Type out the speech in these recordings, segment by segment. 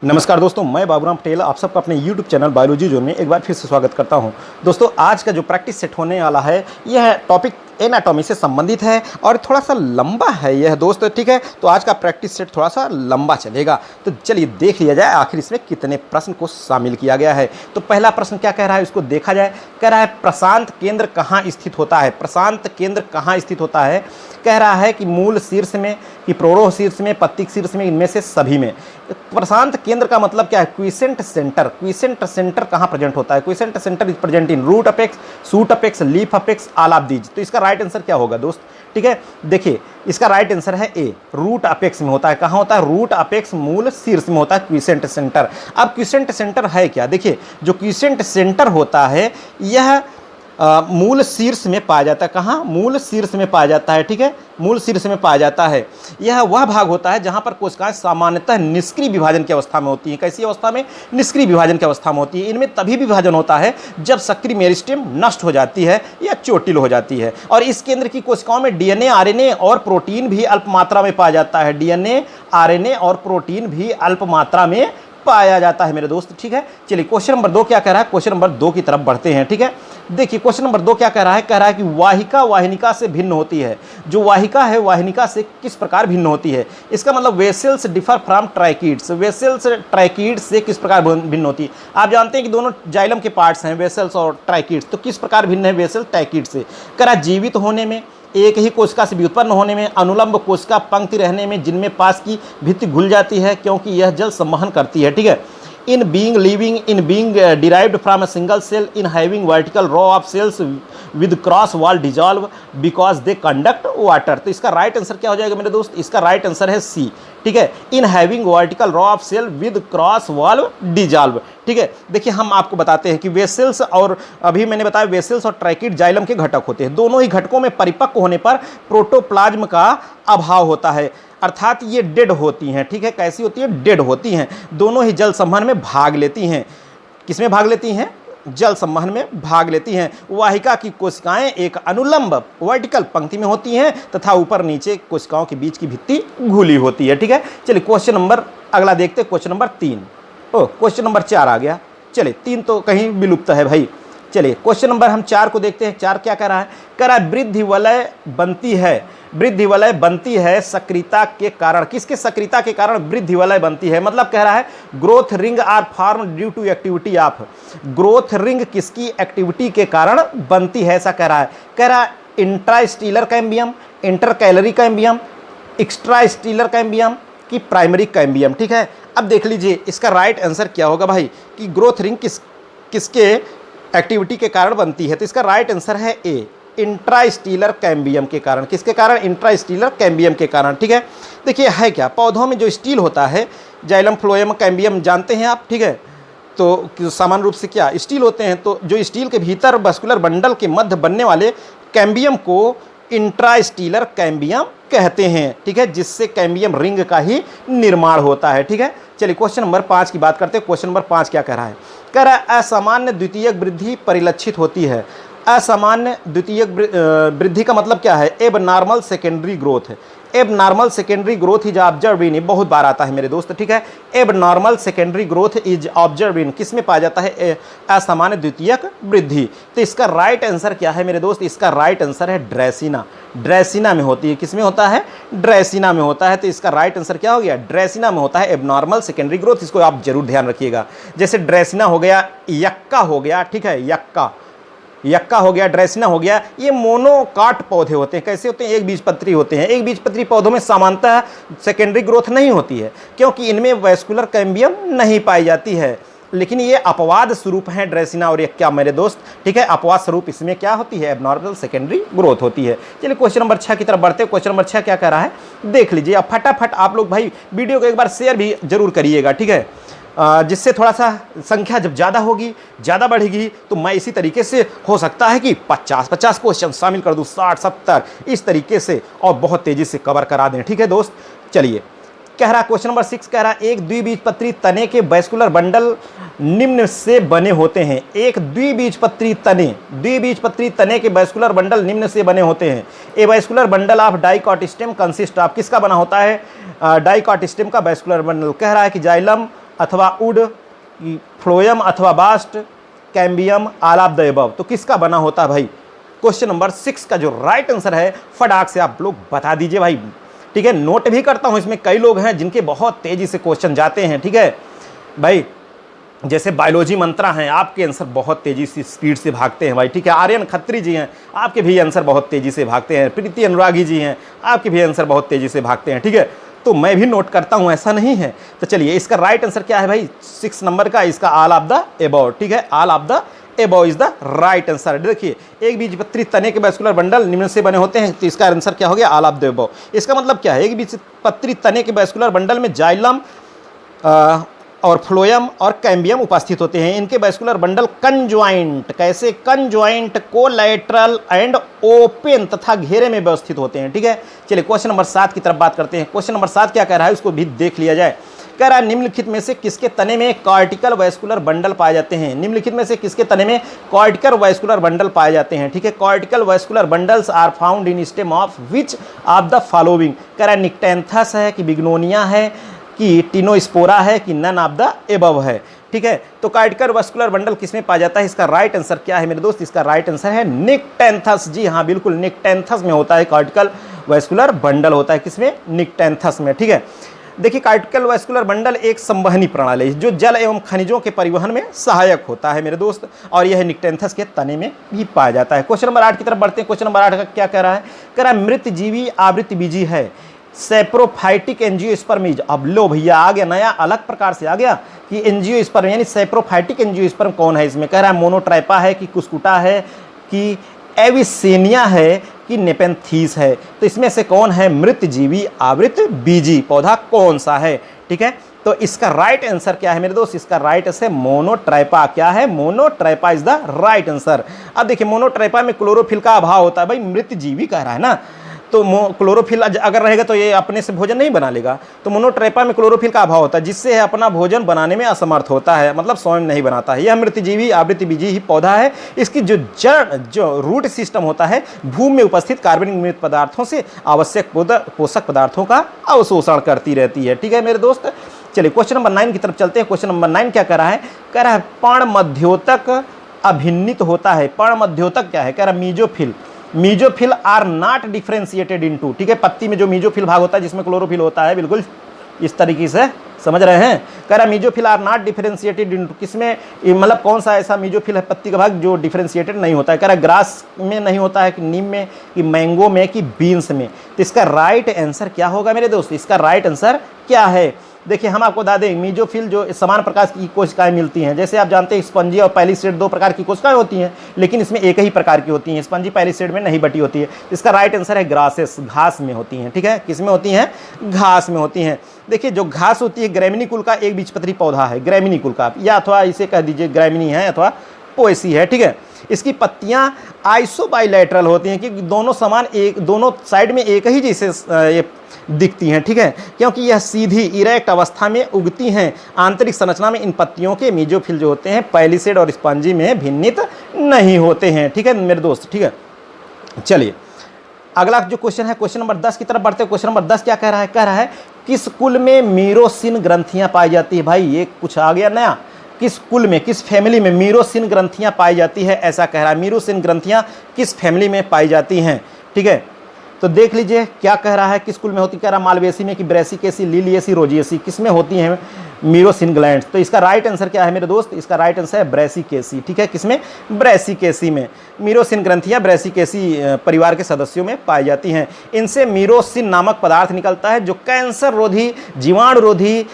नमस्कार दोस्तों, मैं बाबूराम पटेल आप सबका अपने YouTube चैनल बायोलॉजी जोन में एक बार फिर से स्वागत करता हूं। दोस्तों, आज का जो प्रैक्टिस सेट होने वाला है यह टॉपिक एनाटॉमी से संबंधित है और थोड़ा सा लंबा है यह दोस्त, ठीक है। तो आज का प्रैक्टिस सेट थोड़ा सा लंबा चलेगा, तो चलिए देख लिया जाए आखिर इसमें कितने प्रश्न को शामिल किया गया है। तो पहला प्रश्न क्या कह रहा है, उसको देखा जाए। कह रहा है प्रशांत केंद्र कहाँ स्थित होता है। प्रशांत केंद्र कहाँ स्थित होता है, कह रहा है कि मूल शीर्ष में, कि प्रोरोह शीर्ष में, पत्तिक शीर्ष में, इनमें से सभी में। प्रशांत केंद्र का मतलब क्या है, क्विसेंट सेंटर। क्विसेंट सेंटर कहाँ प्रेजेंट होता है, quiescent centre is present in root apex, shoot apex, leaf apex, all of these. तो इसका राइट आंसर क्या होगा दोस्त, ठीक है। देखिए इसका राइट आंसर है ए, रूट अपेक्स में होता है। कहाँ होता है, रूट अपेक्स मूल शीर्ष में होता है क्विसेंट सेंटर। अब क्विसेंट सेंटर है क्या, देखिए जो क्विसेंट सेंटर होता है यह मूल शीर्ष में पाया जाता है। कहाँ, मूल शीर्ष में पाया जाता है, ठीक है, मूल शीर्ष में पाया जाता है। यह वह भाग होता है जहाँ पर कोशिकाएं सामान्यतः निष्क्रिय विभाजन की अवस्था में होती हैं। कैसी अवस्था में, निष्क्रिय विभाजन की अवस्था में होती है। इनमें तभी विभाजन होता है जब सक्रिय मेरिस्टेम नष्ट हो जाती है या चोटिल हो जाती है। और इस केंद्र की कोशिकाओं में डीएनए, आरएनए और प्रोटीन भी अल्प मात्रा में पाया जाता है। डीएनए, आरएनए और प्रोटीन भी अल्प मात्रा में पाया जाता है मेरे दोस्त, ठीक है। चलिए क्वेश्चन नंबर 2 क्या कह रहा है, क्वेश्चन नंबर 2 की तरफ बढ़ते हैं, ठीक है। देखिए क्वेश्चन नंबर 2 क्या कह रहा है, कह रहा है कि वाहिका वाहिनिका से भिन्न होती है। जो वाहिका है वाहिनिका से किस प्रकार भिन्न होती है। इसका मतलब वेसल्स डिफर फ्रॉम ट्राइकीड्स। वेसल्स ट्राइकीड्स से किस प्रकार भिन्न होती है। आप जानते हैं कि दोनों जाइलम के पार्ट्स हैं, वेसल्स और ट्राइकीड्स। तो किस प्रकार भिन्न है वेसल ट्राइकीड से। कह रहा है जीवित होने में, एक ही कोशिका से व्युत्पन्न होने में, अनुलंब कोशिका पंक्ति रहने में जिनमें पास की भित्ति घुल जाती है क्योंकि यह जल संवहन करती है, ठीक है। In being living, in being derived from a single cell, in having vertical row of cells with cross wall dissolve because they conduct water. तो इसका राइट आंसर क्या हो जाएगा मेरे दोस्त, इसका राइट आंसर है सी, ठीक है। In having vertical row of cell with cross wall dissolve, ठीक है। देखिए हम आपको बताते हैं कि वेसल्स, और अभी मैंने बताया वेसल्स और ट्राइकीड जाइलम के घटक होते हैं। दोनों ही घटकों में परिपक्व होने पर प्रोटोप्लाज्म का अभाव होता है, अर्थात ये डेड होती हैं, ठीक है। कैसी होती है, डेड होती हैं। दोनों ही जल संवहन में भाग लेती हैं। किसमें भाग लेती हैं, जल संवहन में भाग लेती हैं। वाहिका की कोशिकाएं एक अनुलंब वर्टिकल पंक्ति में होती हैं तथा ऊपर नीचे कोशिकाओं के बीच की भित्ति घुली होती है, ठीक है। चलिए क्वेश्चन नंबर अगला देखते हैं, क्वेश्चन नंबर 3। क्वेश्चन नंबर 4 आ गया। चलिए 3 तो कहीं विलुप्त है भाई। चलिए क्वेश्चन नंबर हम 4 को देखते हैं। 4 क्या कह रहा है, कह रहा है वृद्धि वलय बनती है। वृद्धि वलय बनती है सक्रियता के कारण। किसके सक्रियता के कारण वृद्धि वलय बनती है, मतलब कह रहा है growth ring are form due to activity of. Growth ring किसकी एक्टिविटी के कारण बनती है, ऐसा कह रहा है। कह रहा है इंट्रास्टीलर कैम्बियम, इंटरकैलरी कैम्बियम, एक्स्ट्रास्टीलर कैम्बियम की प्राइमरी कैम्बियम, ठीक है। अब देख लीजिए इसका राइट आंसर क्या होगा भाई, कि ग्रोथ रिंग किसके एक्टिविटी के कारण बनती है। तो इसका राइट आंसर है ए, इंट्रास्टीलर कैम्बियम के कारण। किसके कारण, इंट्रास्टीलर कैम्बियम के कारण, ठीक है। देखिए है क्या, पौधों में जो स्टील होता है, जाइलम फ्लोएम कैम्बियम जानते हैं आप, ठीक है। तो सामान्य रूप से क्या स्टील होते हैं, तो जो स्टील के भीतर वस्कुलर बंडल के मध्य बनने वाले कैम्बियम को इंट्रास्टीलर कैम्बियम कहते हैं, ठीक है, जिससे कैम्बियम रिंग का ही निर्माण होता है, ठीक है। चलिए क्वेश्चन नंबर 5 की बात करते हैं। क्वेश्चन नंबर 5 क्या कह रहा है, कह रहा है असामान्य द्वितीयक वृद्धि परिलक्षित होती है। असामान्य द्वितीयक वृद्धि का मतलब क्या है, एब नॉर्मल सेकेंडरी ग्रोथ है। एब normal secondary growth is observe in, बहुत बार आता है मेरे दोस्त, ठीक है। एब normal secondary growth is observe in, किस में पाया जाता है, असामान्य द्वितीयक वृद्धि। तो इसका राइट आंसर क्या है मेरे दोस्त, इसका राइट आंसर है ड्रेसिना। ड्रेसिना में होती है, किस में होता है, ड्रेसिना में होता है। तो इसका राइट आंसर क्या हो गया, ड्रेसिना में होता है एबनॉर्मल सेकेंडरी ग्रोथ। इसको आप जरूर ध्यान रखिएगा। जैसे ड्रेसिना हो गया, यक्का हो गया, ठीक है, यक्का हो गया, ड्रेसिना हो गया, ये मोनोकाट पौधे होते हैं। कैसे होते हैं, एक बीजपत्री होते हैं। एक बीजपत्री पौधों में सामान्यतः सेकेंडरी ग्रोथ नहीं होती है क्योंकि इनमें वैस्कुलर कैम्बियम नहीं पाई जाती है। लेकिन ये अपवाद स्वरूप हैं ड्रेसिना और यक्का मेरे दोस्त, ठीक है। अपवाद स्वरूप इसमें क्या होती है, एबनॉर्मल सेकेंडरी ग्रोथ होती है। चलिए क्वेश्चन नंबर 6 की तरफ बढ़ते हैं। क्वेश्चन नंबर 6 क्या कह रहा है, देख लीजिए। अब फटाफट आप लोग भाई वीडियो को एक बार शेयर भी जरूर करिएगा, ठीक है, जिससे थोड़ा सा संख्या जब ज़्यादा होगी, ज़्यादा बढ़ेगी, तो मैं इसी तरीके से हो सकता है कि 50-50 क्वेश्चन शामिल कर दूँ, 60-70 इस तरीके से, और बहुत तेज़ी से कवर करा दें, ठीक है दोस्त। चलिए कह रहा क्वेश्चन नंबर 6 कह रहा एक द्विबीजपत्री तने के वैस्कुलर बंडल निम्न से बने होते हैं। एक द्विबीजपत्री तने के वैस्कुलर बंडल निम्न से बने होते हैं। A vascular bundle of dicot stem consist of, किसका बना होता है, डाइकॉट स्टेम का वैस्कुलर बंडल। कह रहा है कि जाइलम, अथवा वुड, फ्लोएम अथवा bast, cambium, all of the above. तो किसका बना होता है भाई? क्वेश्चन नंबर 6 का जो राइट आंसर है फटाक से आप लोग बता दीजिए भाई। ठीक है, नोट भी करता हूं, इसमें कई लोग हैं जिनके बहुत तेजी से क्वेश्चन जाते हैं। ठीक है भाई, जैसे बायोलॉजी मंत्रा हैं, आपके आंसर बहुत तेजी से स्पीड से भागते हैं भाई। ठीक है, आर्यन खत्री जी हैं, आपके भी आंसर बहुत तेजी से भागते हैं। प्रीति अनुरागी जी हैं, आपके भी आंसर बहुत तेजी से भागते हैं। ठीक है, तो मैं भी नोट करता हूं, ऐसा नहीं है। तो चलिए, इसका राइट आंसर क्या है भाई? 6 नंबर का, इसका ऑल ऑफ द अबव। ठीक है, all of the above is the right answer. देखिए, एक बीजपत्री तने के वैस्कुलर बंडल निम्न से बने होते हैं, तो इसका आंसर क्या हो गया? All of the above. इसका मतलब क्या है? एक बीजपत्री तने के वैस्कुलर बंडल में जाइलम और फ्लोएम और कैम्बियम उपस्थित होते हैं। इनके वैस्कुलर बंडल कंजॉइंट, कैसे? कंजॉइंट, कोलैटरल एंड ओपन तथा घेरे में व्यवस्थित होते हैं। ठीक है, चलिए क्वेश्चन नंबर 7 की तरफ बात करते हैं। क्वेश्चन नंबर 7 क्या कह रहा है, उसको भी देख लिया जाए। कह रहा है, निम्नलिखित में से किसके तने में कॉर्टिकल वैस्कुलर बंडल पाए जाते हैं? निम्नलिखित में से किसके तने में कॉर्टिकल वैस्कुलर बंडल पाए जाते हैं? ठीक है, cortical vascular bundles are found in stem of which of the following. कह रहा है, निक्टेंथस है कि बिग्नोनिया है कि टिनोस्पोरा है कि नन ऑफ द एबव है। ठीक है, तो कॉर्टिकल वैस्कुलर बंडल किसमें पाया जाता है? इसका राइट आंसर क्या है मेरे दोस्त? इसका राइट आंसर है निक्टेंथस। जी हाँ, बिल्कुल, निक्टेंथस में होता है कॉर्टिकल वैस्कुलर बंडल होता है। किसमें? निक्टेंथस में। ठीक है, देखिए, कॉर्टिकल वैस्कुलर बंडल एक संवहनी प्रणाली है जो जल एवं खनिजों के परिवहन में सहायक होता है मेरे दोस्त, और यह निक्टेंथस के तने में भी पाया जाता है। क्वेश्चन नंबर 8 की तरफ बढ़ते हैं। क्वेश्चन नंबर 8 का क्या कह रहा है? कह रहा है, मृत जीवी आवृत्त बीजी है, सेप्रोफाइटिक एंजियोस्पर्म। अब लो भैया, आ गया नया, अलग प्रकार से आ गया कि एंजियोस्पर्म यानी सेप्रोफाइटिक एंजियोस्पर्म कौन है इसमें? कह रहा है, मोनोट्राइपा है कि कुस्कुटा है कि एविसेनिया है कि नेपेंथीस है। तो इसमें से कौन है मृत जीवी आवृत बीजी पौधा, कौन सा है? ठीक है, तो इसका राइट आंसर क्या है मेरे दोस्त? इसका राइट आंसर मोनोट्राइपा। क्या है? मोनोट्राइपा इज द राइट आंसर। अब देखिए, मोनोट्राइपा में क्लोरोफिल का अभाव होता है भाई, मृत जीवी कह रहा है ना, तो क्लोरोफिल अगर रहेगा तो ये अपने से भोजन नहीं बना लेगा। तो मोनोट्राइपा में क्लोरोफिल का अभाव होता है, जिससे अपना भोजन बनाने में असमर्थ होता है, मतलब स्वयं नहीं बनाता है। यह मृतजीवी आवृतबीजी ही पौधा है। इसकी जो रूट सिस्टम होता है, भूमि में उपस्थित कार्बनिक मृत पदार्थों से आवश्यक पोषक पदार्थों का अवशोषण करती रहती है। ठीक है मेरे दोस्त, चलिए क्वेश्चन नंबर 9 की तरफ चलते हैं। क्वेश्चन नंबर 9 क्या कर रहा है? कह रहा है, पर्णमध्योतक अभिन्नित होता है। पर्णमध्योतक क्या है? कह रहा है, mesophyll. Mesophyll are not differentiated into. ठीक है, पत्ती में जो मीजोफिल भाग होता है जिसमें क्लोरोफिल होता है, बिल्कुल इस तरीके से समझ रहे हैं। कह रहा है, mesophyll are not differentiated into. किसमें, मतलब कौन सा ऐसा मीजोफिल है पत्ती का भाग जो डिफरेंशिएटेड नहीं होता है? कह रहा है, ग्रास में नहीं होता है कि नीम में कि मैंगो में कि बीन्स में। तो इसका राइट आंसर क्या होगा मेरे दोस्त? इसका राइट आंसर क्या है? देखिए, हम आपको बता दें, मीजोफिल जो समान प्रकार की कोशिकाएं मिलती हैं, जैसे आप जानते हैं स्पंजी और पैलिसेड 2 प्रकार की कोशिकाएं होती हैं, लेकिन इसमें एक ही प्रकार की होती हैं, स्पंजी पैलिसेड में नहीं बटी होती है। इसका राइट आंसर है ग्रासेस, घास में होती हैं। ठीक है, किस में होती हैं? घास में होती हैं। देखिए, जो घास होती है ग्रैमिनी कुल का एक बीजपत्री पौधा है, ग्रैमिनी कुल का, या अथवा इसे कह दीजिए ग्रैमिनी है अथवा पोएसी है। ठीक है, इसकी पत्तियां आइसोबाइलैटरल होती हैं कि दोनों समान, एक दोनों साइड में एक ही जैसे ये दिखती हैं। ठीक है, क्योंकि यह सीधी इरेक्ट अवस्था में उगती हैं। आंतरिक संरचना में इन पत्तियों के मीजोफिल जो होते हैं पैलिसेड और स्पंजी में भिन्नित नहीं होते हैं। ठीक है मेरे दोस्त, ठीक है, चलिए अगला जो क्वेश्चन है, क्वेश्चन नंबर 10 की तरफ बढ़ते हैं। क्वेश्चन नंबर 10 क्या कह रहा है? कह रहा है, किस कुल में मीरोसिन ग्रंथियां पाई जाती है? भाई ये कुछ आ गया नया। किस कुल में, किस फैमिली में मीरोसिन ग्रंथियां पाई जाती है, ऐसा कह रहा है। मीरोसिन ग्रंथियां किस फैमिली में पाई जाती हैं? ठीक है, तो देख लीजिए क्या कह रहा है, किस कुल में होती? कह रहा है, मालवेसी में कि ब्रेसिकेसी, लिलिएसी, रोजिएसी, किस में होती हैं मीरोसिन ग्लैंड्स? तो इसका राइट आंसर क्या है मेरे दोस्त? इसका राइट आंसर है ब्रेसिकेसी। ठीक है, किसमें? ब्रेसिकेसी में। मीरोसिन ग्रंथियां ब्रेसिकेसी परिवार के सदस्यों में पाई जाती हैं। इनसे मीरोसिन नामक पदार्थ निकलता है जो कैंसर रोधी, जीवाणु रोधी,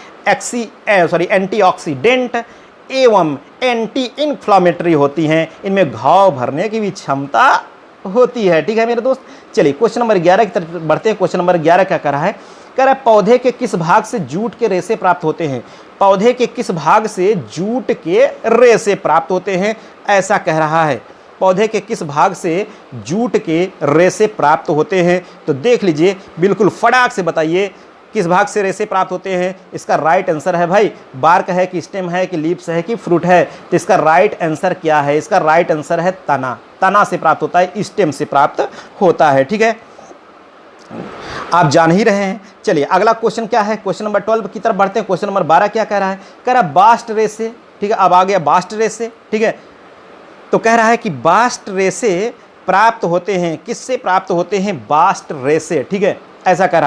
एंटीऑक्सीडेंट एवं एंटी इन्फ्लामेटरी होती हैं। इनमें घाव भरने की भी क्षमता होती है। ठीक है मेरे दोस्त, चलिए क्वेश्चन नंबर 11 की तरफ बढ़ते हैं। क्वेश्चन नंबर 11 क्या कर रहा है? कह रहा है, पौधे के किस भाग से जूट के रेशे प्राप्त होते हैं? पौधे के किस भाग से जूट के रेशे प्राप्त होते हैं, ऐसा कह रहा है। पौधे के किस भाग से जूट के रेशे प्राप्त होते हैं? तो देख लीजिए, बिल्कुल फटाक से बताइए किस भाग से रेशे प्राप्त होते हैं। इसका राइट आंसर है भाई, बार्क है कि स्टेम है कि लीव्स है कि फ्रूट है? तो इसका राइट आंसर क्या है? इसका राइट आंसर है तना। तना से प्राप्त होता है, स्टेम से प्राप्त होता है। ठीक है, आप जान ही रहे हैं। चलिए अगला क्वेश्चन क्या है, क्वेश्चन नंबर 12 की तरफ बढ़ते हैं। क्वेश्चन नंबर 12 क्या कह रहा है, कह रहा है बास्ट रेसे, ठीक है, अब आ गया बास्ट रेसे, ठीक है। तो कह रहा है कि बास्ट रेसे प्राप्त होते हैं, किससे प्राप्त होते हैं, बास्ट रेसे, ठीक है, ऐसा कह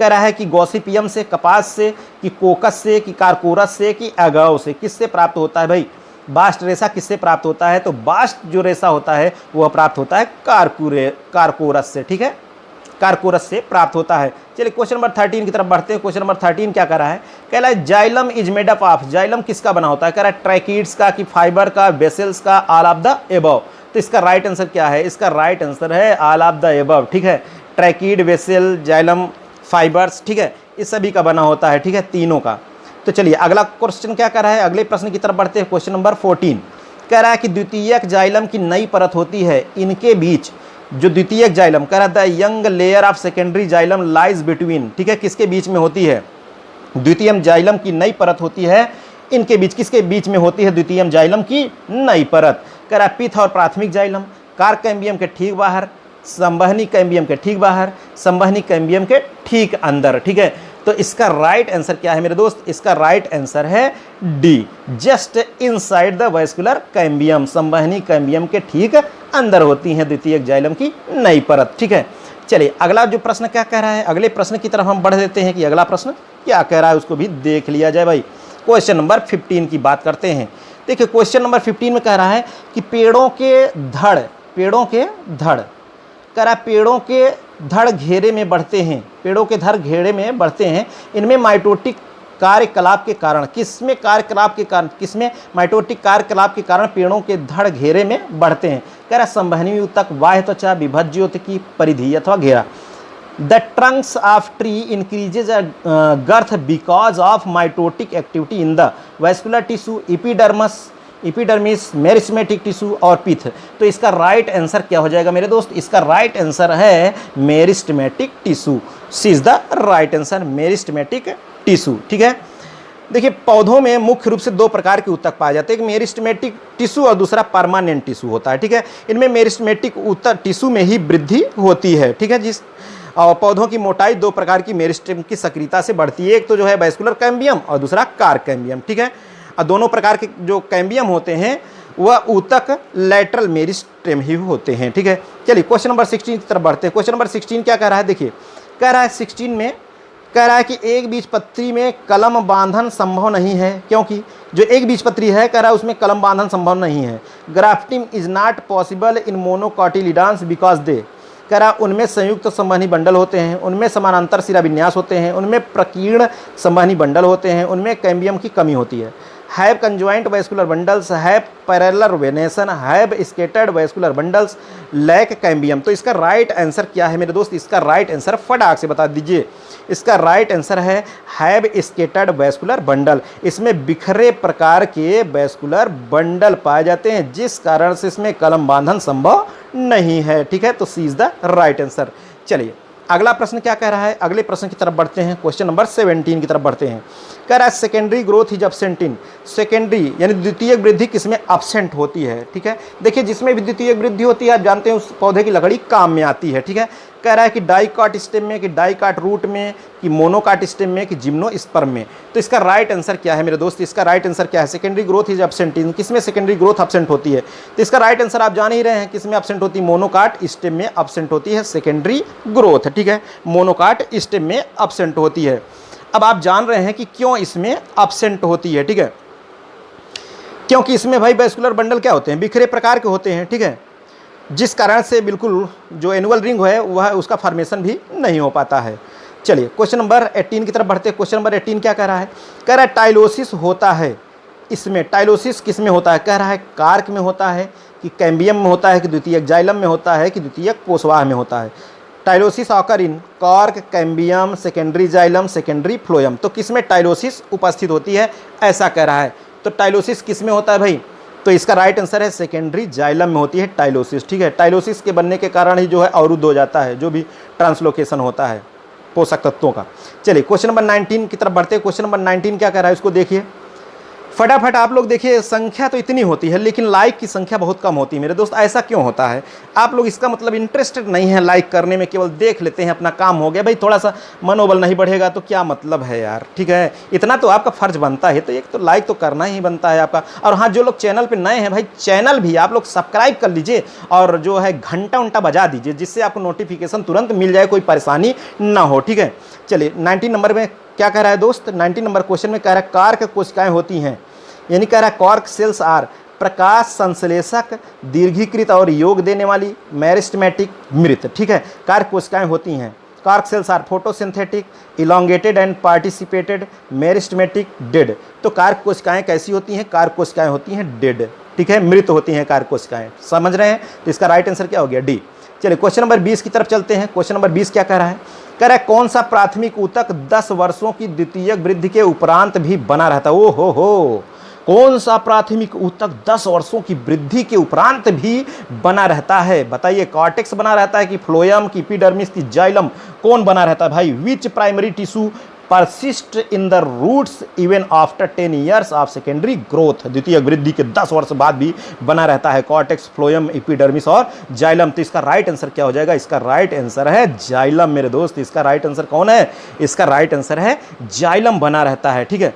रहा है कि गॉसिपियम से, कपास से, कि कोकस से, कि कारकोरस से, कि एगाव से, किससे प्राप्त होता है भाई बास्ट रेशा, किससे प्राप्त होता है, तो बास्ट जो रेशा होता है वह प्राप्त होता है कारकोरस से, ठीक है, कारकोरस से प्राप्त होता है। चलिए क्वेश्चन नंबर 13 की तरफ बढ़ते हैं। क्वेश्चन नंबर 13 क्या कह रहा है, कह रहा है xylem is made up of, xylem किसका बना होता है, कह रहा है ट्रैकिड्स का, कि फाइबर का, वेसल्स का, ऑल ऑफ द एबव। तो इसका राइट आंसर क्या है, इसका राइट आंसर है ऑल ऑफ द एबव, ठीक है, ट्रैकिड, वेसल, जाइलम, फाइबर्स, ठीक है, इस सभी का बना होता है, ठीक है, तीनों का। तो चलिए अगला क्वेश्चन क्या कर रहा है, अगले प्रश्न की तरफ बढ़ते हैं। क्वेश्चन नंबर 14 कह रहा है कि द्वितीयक जाइलम की नई परत होती है, इनके बीच जो द्वितीयक जाइलम, कह रहा था young layer of secondary xylem lies between, ठीक है, किसके बीच में होती है, द्वितीयक जाइलम की नई परत होती है, इनके बीच, किसके बीच में होती है द्वितीयक जाइलम की नई परत, कह रहा है पिथ और प्राथमिक जाइलम, कार्क कैम्बियम के ठीक बाहर, संवहनी कैम्बियम के ठीक बाहर, संवहनी कैम्बियम के ठीक अंदर, ठीक है। तो इसका राइट आंसर क्या है मेरे दोस्त, इसका राइट आंसर है D, just inside the vascular cambium, संवहनी कैम्बियम के ठीक अंदर होती हैं द्वितीयक जाइलम की नई परत, ठीक है। चलिए अगला जो प्रश्न क्या कह रहा है, अगले प्रश्न की तरफ हम बढ़ देते हैं कि अगला प्रश्न क्या कह रहा है, उसको भी देख लिया जाए भाई। क्वेश्चन नंबर 15 की बात करते हैं। देखिए क्वेश्चन नंबर 15 में कह रहा है कि पेड़ों के धड़, पेड़ों के धड़, कह रहा है पेड़ों के धड़ घेरे में बढ़ते हैं, पेड़ों के धड़ घेरे में बढ़ते हैं, इनमें माइटोटिक कार्यकलाप के कारण, किसमें कार्यकलाप के कारण, किसमें माइटोटिक कार्यकलाप के कारण पेड़ों के धड़ घेरे में बढ़ते हैं, कह रहा है संवहनी ऊतक, बाह्य त्वचा, विभज्योतिकी, परिधि अथवा घेरा। The trunks of tree increases girth because of mitotic activity in the vascular tissue, epidermis, meristematic tissue और पिथ। तो इसका राइट आंसर क्या हो जाएगा मेरे दोस्त, इसका राइट आंसर है meristematic tissue, C is the right answer, meristematic tissue, ठीक है। देखिए पौधों में मुख्य रूप से दो प्रकार के ऊतक पाए जाते हैं, एक मेरिस्टेमेटिक टिश्यू और दूसरा परमानेंट टिश्यू होता है, ठीक है। इनमें मेरिस्टेमेटिक ऊतक टिश्यू में ही वृद्धि होती है, ठीक है, जिस और पौधों की मोटाई दो प्रकार की मेरिस्टेम की सक्रियता से बढ़ती है, एक तो जो है वैस्कुलर कैम्बियम और दूसरा कार्क कैम्बियम, ठीक है। और दोनों प्रकार के जो कैम्बियम होते हैं वह ऊतक लैटरल मेरिस्टेम ही होते हैं, ठीक है। चलिए क्वेश्चन नंबर 16 की तरफ बढ़ते हैं। क्वेश्चन नंबर 16 क्या कह रहा है, देखिए कह रहा है 16 में कह रहा है कि एक बीजपत्री में कलम बांधन संभव नहीं है, क्योंकि जो एक बीजपत्री है कह रहा है उसमें कलम बांधन संभव नहीं है। Grafting is not possible in monocotyledons because they, कह रहा उनमें संयुक्त संवहनी बंडल होते हैं, उनमें समानांतर शिरा विन्यास होते हैं, उनमें प्रकीर्ण संवहनी बंडल होते हैं, उनमें कैम्बियम की कमी होती है। Have conjoint vascular bundles, have parallel venation, have scattered vascular bundles, lack cambium. तो इसका राइट आंसर क्या है मेरे दोस्त, इसका राइट आंसर फटाक से बता दीजिए। इसका राइट आंसर है हैव स्केटर्ड वैस्कुलर बंडल, इसमें बिखरे प्रकार के वैस्कुलर बंडल पाए जाते हैं, जिस कारण से इसमें कलम बांधन संभव नहीं है, ठीक है। तो सी इज द राइट आंसर। चलिए अगला प्रश्न क्या कह रहा है, अगले प्रश्न की तरफ बढ़ते हैं। क्वेश्चन नंबर 17 की तरफ बढ़ते हैं। कह रहा है secondary growth is absent in, secondary यानी द्वितीयक वृद्धि किसमें एब्सेंट होती है, ठीक है। देखिए जिसमें भी द्वितीयक वृद्धि होती है आप जानते हैं उस पौधे की लकड़ी काम में आती है, ठीक है। कह रहा है कि डाइकॉट स्टेम में, कि डाइकॉट रूट में, कि मोनोकॉट स्टेम में, कि जिम्नोस्पर्म में। तो इसका राइट आंसर क्या है मेरे दोस्त, इसका राइट आंसर क्या है, सेकेंडरी ग्रोथ इज एब्सेंट इन, किसमें सेकेंडरी ग्रोथ एब्सेंट होती है। तो इसका राइट आंसर आप जान ही रहे हैं, किसमें एब्सेंट होती है, मोनोकॉट स्टेम में एब्सेंट होती है सेकेंडरी ग्रोथ, ठीक है, मोनोकॉट स्टेम में एब्सेंट होती है। अब आप जान रहे हैं कि क्यों इसमें एब्सेंट होती है, ठीक है, क्योंकि इसमें भाई वैस्कुलर बंडल क्या होते हैं, बिखरे प्रकार के होते हैं, ठीक है, जिस कारण से बिल्कुल जो एनुअल रिंग है वह उसका फॉर्मेशन भी नहीं हो पाता है। चलिए क्वेश्चन नंबर 18 की तरफ बढ़ते हैं। क्वेश्चन नंबर 18 क्या कह रहा है, कह रहा है टाइलोसिस होता है, इसमें टाइलोसिस किस में होता है, कह रहा है कार्क में होता है, कि कैम्बियम में होता है, कि द्वितीयक जाइलम में होता है, कि द्वितीयक पोषवाह में होता है। Tylosis occur in cork, cambium, secondary xylem, secondary phloem. तो किस में टाइलोसिस उपस्थित होती है, ऐसा कह रहा है। तो टाइलोसिस किस में होता है भाई, तो इसका राइट आंसर है सेकेंडरी जाइलम में होती है टाइलोसिस, ठीक है। टाइलोसिस के बनने के कारण ही जो है अवरुद्ध हो जाता है जो भी ट्रांसलोकेशन होता है पोषक तत्वों का। चलिए क्वेश्चन नंबर 19 की तरफ बढ़ते हैं। क्वेश्चन नंबर 19 क्या कह रहा है उसको देखिए। फटाफट आप लोग देखिए, संख्या तो इतनी होती है लेकिन लाइक की संख्या बहुत कम होती है मेरे दोस्त। ऐसा क्यों होता है? आप लोग इसका मतलब इंटरेस्टेड नहीं है लाइक करने में, केवल देख लेते हैं, अपना काम हो गया भाई। थोड़ा सा मनोबल नहीं बढ़ेगा तो क्या मतलब है यार, ठीक है? इतना तो आपका फर्ज बनता है, तो एक तो लाइक तो करना ही बनता है आपका। और हाँ, जो लोग चैनल पर नए हैं भाई, चैनल भी आप लोग सब्सक्राइब कर लीजिए और जो है घंटा उंटा बजा दीजिए, जिससे आपको नोटिफिकेशन तुरंत मिल जाए, कोई परेशानी ना हो, ठीक है? चलिए 19 नंबर में क्या कह रहा है दोस्त? 19 नंबर क्वेश्चन में कह रहा है कार्क कोशिकाएं होती हैं, यानी कह रहा है कॉर्क सेल्स आर प्रकाश संश्लेषक, दीर्घीकृत और योग देने वाली, मेरिस्टेमेटिक, मृत, ठीक है? कार्क कोशिकाएं होती हैं। Cork cells are photosynthetic, elongated and participated, meristematic, dead. तो कार्क कोशिकाएं कैसी होती हैं? कार्क कोशिकाएं होती हैं डेड, ठीक है? मृत होती हैं कार्क कोशिकाएं, समझ रहे हैं? तो इसका राइट आंसर क्या हो गया? डी। चलिए क्वेश्चन नंबर 20 की तरफ चलते हैं। क्वेश्चन नंबर 20 क्या कह रहा है? कह रहा है कौन सा प्राथमिक ऊतक 10 वर्षों की द्वितीयक वृद्धि के उपरांत भी बना रहता है? ओ हो, कौन सा प्राथमिक ऊतक 10 वर्षों की वृद्धि के उपरांत भी बना रहता है? बताइए, कॉर्टेक्स बना रहता है कि फ्लोएम की एपिडर्मिस की जाइलम? कौन बना रहता है भाई? Which primary tissue persist in the roots even after 10 years of secondary growth? द्वितीय वृद्धि के 10 वर्ष बाद भी बना रहता है कॉर्टेक्स, फ्लोएम, एपिडर्मिस और जाइलम। तो इसका राइट आंसर क्या हो जाएगा? इसका राइट आंसर है जाइलम मेरे दोस्त। इसका राइट आंसर कौन है? इसका राइट आंसर है जाइलम बना रहता है, ठीक है?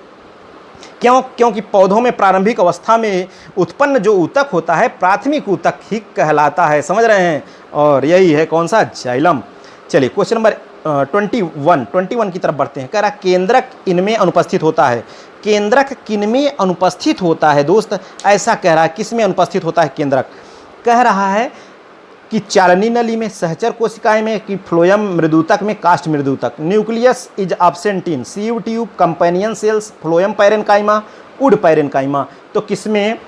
क्यों? क्योंकि पौधों में प्रारंभिक अवस्था में उत्पन्न जो ऊतक होता है प्राथमिक ऊतक ही कहलाता है, समझ रहे हैं? और यही है कौन सा? जाइलम। चलिए क्वेश्चन नंबर 21 की तरफ बढ़ते हैं। कह रहा केंद्रक इनमें अनुपस्थित होता है। केंद्रक किनमें अनुपस्थित होता है दोस्त? ऐसा कह रहा है, किस में अनुपस्थित होता है केंद्रक? कह रहा है कि चालनी नली में, सहचर कोशिकाएं में, कि फ्लोएम मृदुतक में, कास्ट मृदुतक। Nucleus is absent in sieve tube, companion cells, phloem parenchyma, wood parenchyma. तो किसमें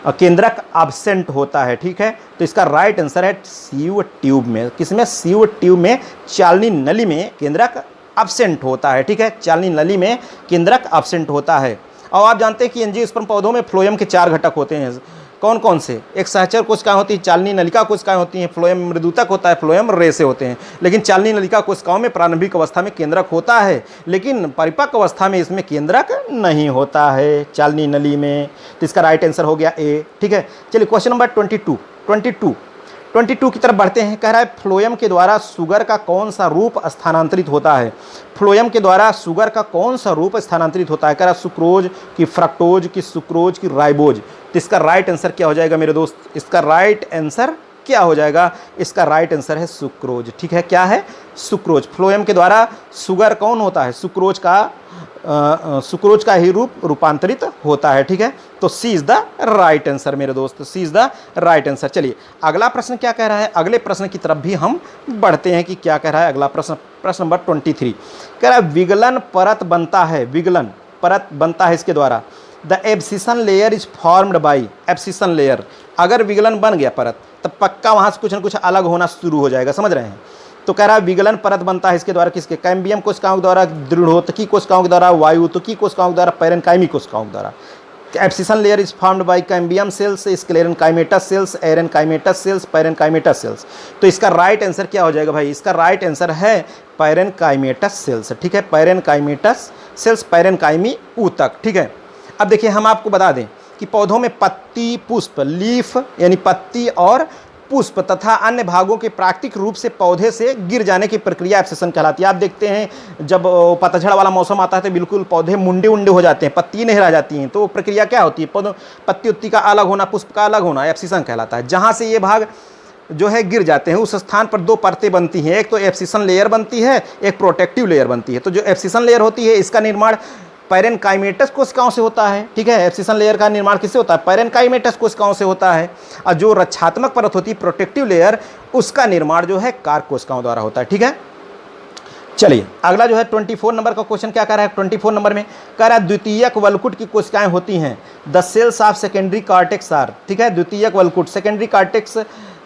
केंद्रक एब्सेंट होता है, ठीक है? तो इसका राइट आंसर है सीव ट्यूब में। किसमें? सीव ट्यूब में, चालनी नली में केंद्रक एब्सेंट होता है, ठीक है? चालनी नली में केंद्रक एब्सेंट होता है। और आप जानते हैं कि एंजियोस्पर्म पौधों में फ्लोएम के 4 घटक होते हैं। कौन कौन से? एक सहचर कोशिकाएं होती है, चालनी नलिका कोशिकाएं होती हैं, फ्लोएम मृदुतक होता है, फ्लोएम रेसे होते हैं। लेकिन चालनी नलिका कोशिकाओं में प्रारंभिक अवस्था में केंद्रक होता है, लेकिन परिपक्व अवस्था में इसमें केंद्रक नहीं होता है चालनी नली में। तो इसका राइट आंसर हो गया ए, ठीक है? चलिए क्वेश्चन नंबर 22 की तरफ बढ़ते हैं। कह रहा है फ्लोएम के द्वारा शुगर का कौन सा रूप स्थानांतरित होता है? फ्लोएम के द्वारा शुगर का कौन सा रूप स्थानांतरित होता है? कह रहा है सुक्रोज की फ्रक्टोज की सुक्रोज की राइबोज। तो इसका राइट आंसर क्या हो जाएगा मेरे दोस्त? इसका राइट आंसर क्या हो जाएगा? इसका राइट आंसर है सुक्रोज, ठीक है? क्या है? सुक्रोज। फ्लोएम के द्वारा शुगर कौन होता है? सुक्रोज का ही रूपांतरित होता है, ठीक है? तो सी इज द राइट आंसर मेरे दोस्त, सी इज द राइट आंसर। चलिए अगला प्रश्न क्या कह रहा है? अगले प्रश्न की तरफ भी हम बढ़ते हैं कि क्या कह रहा है अगला प्रश्न। प्रश्न नंबर 23 कह रहा है विगलन परत बनता है, विगलन परत बनता है इसके द्वारा। The abscission layer is formed by, abscission layer, अगर विगलन बन गया परत तब पक्का वहाँ से कुछ न कुछ अलग होना शुरू हो जाएगा, समझ रहे हैं? तो कह रहा है विगलन परत बनता है इसके द्वारा किसके? कैम्बियम कोशिकाओं के द्वारा, दृढ़ोतकी कोशिकाओं के द्वारा, वायुतकी कोशिकाओं के द्वारा, पैरेन्काइमी कोशिकाओं के द्वारा। Abscission layer is formed by cambium cells, sclerenchymatous cells, aerenchymatous cells, parenchymatous cells. तो इसका राइट आंसर क्या हो जाएगा भाई? इसका राइट आंसर है पैरेन्काइमेटस सेल्स, ठीक है? पैरेन्काइमेटस सेल्स, पैरेन्काइमी ऊतक, ठीक है? अब देखिए हम आपको बता दें कि पौधों में पत्ती, पुष्प, लीफ यानी पत्ती और पुष्प तथा अन्य भागों के प्राकृतिक रूप से पौधे से गिर जाने की प्रक्रिया एब्सेशन कहलाती है। आप देखते हैं जब पतझड़ वाला मौसम आता है तो बिल्कुल पौधे मुंडे उंडे हो जाते हैं, पत्ती नहीं रह जाती हैं। तो प्रक्रिया क्या होती है? पत्ती उत्ती का अलग होना, पुष्प का अलग होना, एब्सेशन कहलाता है। जहाँ से ये भाग जो है गिर जाते हैं उस स्थान पर 2 परतें बनती हैं, एक तो एब्सेशन लेयर बनती है, एक प्रोटेक्टिव लेयर बनती है। तो जो एब्सेशन लेयर होती है इसका निर्माण पैरेन्काइमेटस कोशिकाओं से होता है, ठीक है? एब्सेशन लेयर का निर्माण किससे होता है? पैरेन्काइमेटस कोशिकाओं से होता है। और जो रक्षात्मक परत होती है प्रोटेक्टिव लेयर, उसका निर्माण जो है कार्क कोशिकाओं द्वारा होता है, ठीक है? चलिए अगला जो है 24 नंबर का क्वेश्चन क्या कह रहा है? 24 नंबर में कह रहा है द्वितीयक वलकुट की कोशिकाएं होती हैं। The cells of secondary cortex are, ठीक है? द्वितीयक वलकुट, सेकेंडरी कार्टेक्स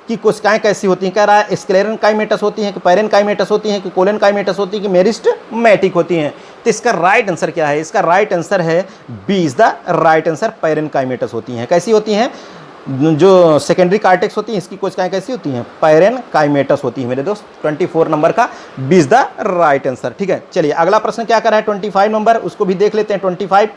की कोशिकाएं कैसी होती हैं? कह रहा है स्क्लेरेन्काइमेटस होती हैं कि पैरेन्काइमेटस होती हैं कि कोलेनकाइमेटस होती है कि मेरिस्टेमेटिक होती हैं? तो इसका राइट आंसर क्या है? इसका राइट आंसर है B is the right answer, parenchymatous होती हैं। कैसी होती हैं? जो सेकेंडरी कार्टेक्स होती है इसकी कोशिकाएं कैसी होती हैं? पैरेन्काइमेटस होती है मेरे दोस्त। 24 नंबर का B is the right answer, ठीक है? चलिए अगला प्रश्न क्या कर रहा है? 25 नंबर, उसको भी देख लेते हैं। 25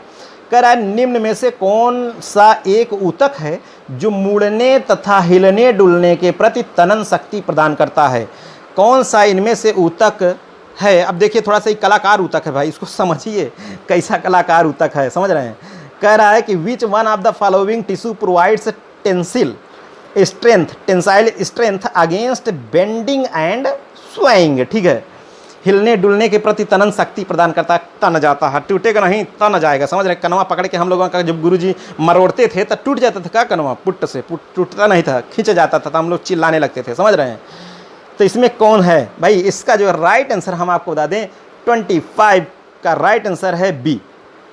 कह रहा है निम्न में से कौन सा एक ऊतक है जो मुड़ने तथा हिलने डुलने के प्रति तनन शक्ति प्रदान करता है? कौन सा इनमें से ऊतक है? अब देखिए थोड़ा सा कलाकार ऊतक है भाई, इसको समझिए कैसा कलाकार ऊतक है, समझ रहे हैं। कह रहा है कि which one of the following tissue provides tensile strength against bending and swaying, ठीक है। हिलने डुलने के प्रति तनन शक्ति प्रदान करता है, तन जाता है, टूटेगा नहीं, तन जाएगा, समझ रहे। कनवा पकड़ के हम लोगों का जब गुरुजी मरोड़ते थे तो टूट जाता था, क्या कनवा पुट्ट से टूटता नहीं था, खींच जाता था, तो हम लोग चिल्लाने लगते थे, समझ रहे हैं। तो इसमें कौन है भाई? इसका जो राइट आंसर हम आपको बता दें, 25 का राइट आंसर है बी,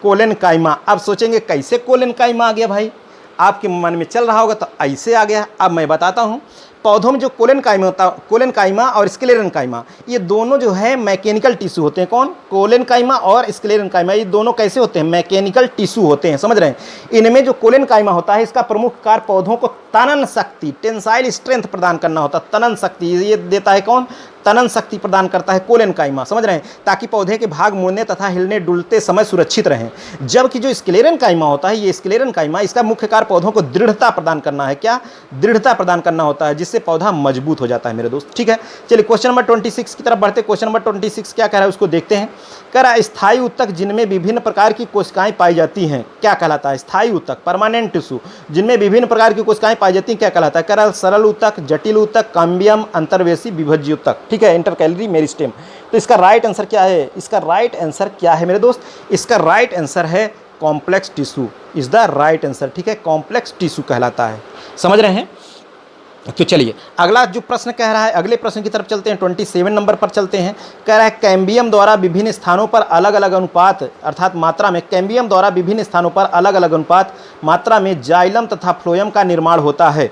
कोलेनकाइमा। अब सोचेंगे कैसे कोलेनकाइमा आ गया भाई, आपके मन में चल रहा होगा तो ऐसे आ गया। अब मैं बताता हूँ, पौधों में जो कोलेनकाइमा और स्क्लेरेनकाइमा, ये दोनों जो है मैकेनिकल टिश्यू होते हैं। कौन? कोलेनकाइमा और स्क्लेरेनकाइमा, ये दोनों कैसे होते हैं? मैकेनिकल टिश्यू होते हैं, समझ रहे हैं। इनमें जो कोलेनकाइमा होता है, इसका प्रमुख कार्य पौधों को तनन शक्ति, टेंसाइल स्ट्रेंथ प्रदान करना होता है। तनन शक्ति ये देता है कौन? तनन शक्ति प्रदान करता है कोलेनकाइमा, समझ रहे हैं, ताकि पौधे के भाग मुड़ने तथा हिलने डुलते समय सुरक्षित रहें। जबकि जो स्क्लेरेनकाइमा होता है, ये स्क्लेरेनकाइमा, इसका मुख्य कार्य पौधों को दृढ़ता प्रदान करना है। क्या? दृढ़ता प्रदान करना होता है, जिससे पौधा मजबूत हो जाता है मेरे दोस्त, ठीक है। चलिए क्वेश्चन नंबर 26 की तरफ बढ़ते। क्वेश्चन नंबर 26 क्या कह रहा है उसको देखते हैं। कह रहा है स्थायी ऊतक जिनमें विभिन्न प्रकार की कोशिकाएं पाई जाती हैं, क्या कहलाता है? स्थायी ऊतक, परमानेंट टिश्यू जिनमें विभिन्न प्रकार की कोशिकाएं पाई जाती हैं, क्या कहलाता है? कह रहा है सरल ऊतक, जटिल ऊतक, काम्बियम, अंतर्वेशी, विभज्य ऊतक, ठीक है, इंटरकैलरी मेरिस्टेम। तो इसका राइट आंसर क्या है? इसका राइट आंसर क्या है मेरे दोस्त? इसका राइट आंसर है complex tissue is the right answer, ठीक है, कॉम्प्लेक्स टिश्यू कहलाता है, समझ रहे हैं। तो चलिए अगला जो प्रश्न कह रहा है, अगले प्रश्न की तरफ चलते हैं, 27 नंबर पर चलते हैं। कह रहा है कैम्बियम द्वारा विभिन्न स्थानों पर अलग अलग अनुपात अर्थात मात्रा में, कैम्बियम द्वारा विभिन्न स्थानों पर अलग अलग अनुपात मात्रा में जाइलम तथा फ्लोएम का निर्माण होता है।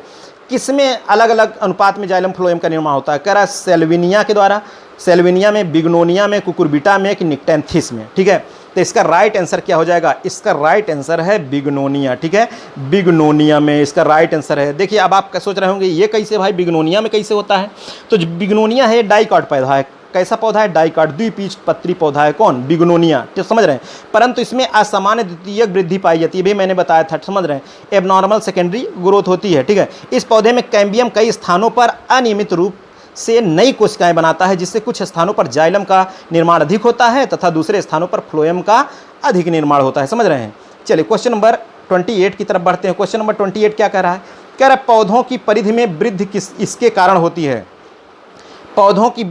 किसमें अलग अलग अनुपात में जाइलम फ्लोएम का निर्माण होता है? कह रहा है सेल्विनिया के द्वारा, सेल्विनिया में, बिग्नोनिया में, कुकुरबिटा में, कि निक्टेंथिस में, ठीक है। तो इसका राइट आंसर क्या हो जाएगा? इसका राइट आंसर है बिग्नोनिया, ठीक है, बिग्नोनिया में इसका राइट आंसर है। देखिए अब आप सोच रहे होंगे ये कैसे भाई, बिग्नोनिया में कैसे होता है? तो बिग्नोनिया है डाइकॉट पौधा है। कैसा पौधा है? डाइकॉट, द्विबीजपत्री पौधा है। कौन? बिग्नोनिया, तो समझ रहे हैं। परंतु इसमें असामान्य द्वितीयक वृद्धि पाई जाती है, भी मैंने बताया था, समझ रहे हैं। एबनॉर्मल सेकेंडरी ग्रोथ होती है, ठीक है। इस पौधे में कैम्बियम कई स्थानों पर अनियमित रूप से नई कोशिकाएं बनाता है, जिससे कुछ स्थानों पर जाइलम का निर्माण अधिक होता है तथा दूसरे स्थानों पर फ्लोएम का अधिक निर्माण होता है, समझ रहे हैं। चलिए क्वेश्चन नंबर 28 की तरफ बढ़ते हैं। क्वेश्चन नंबर 28 क्या कह रहा है? कह रहा है पौधों की परिधि में वृद्धि इसके कारण होती है। पौधों की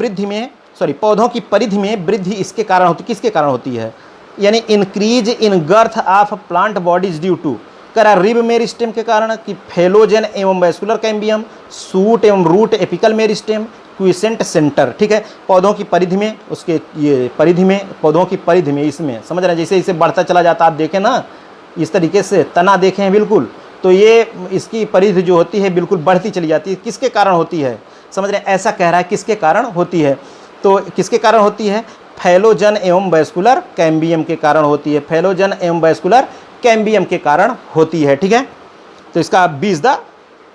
परिधि में वृद्धि इसके कारण होती, किसके कारण होती है? यानी increase in girth of plant bodies due to, करा रिब मेरिस्टेम के कारण, कि फेलोजन एवं वैस्कुलर कैम्बियम, सूट एवं root apical meristem, quiescent centre, ठीक है। पौधों की परिधि में, उसके ये परिधि में, पौधों की परिधि में, इसमें समझ रहे हैं, जैसे इसे बढ़ता चला जाता, आप देखें ना इस तरीके से तना देखें हैं बिल्कुल, तो ये इसकी परिधि जो होती है बिल्कुल बढ़ती चली जाती है। किसके कारण होती है? समझ रहे हैं, ऐसा कह रहा है किसके कारण होती है। तो किसके कारण होती है? फेलोजन एवं वैस्कुलर कैम्बियम के कारण होती है। फेलोजन एवं वैस्कुलर कैम्बियम के कारण होती है, ठीक है। तो इसका B is the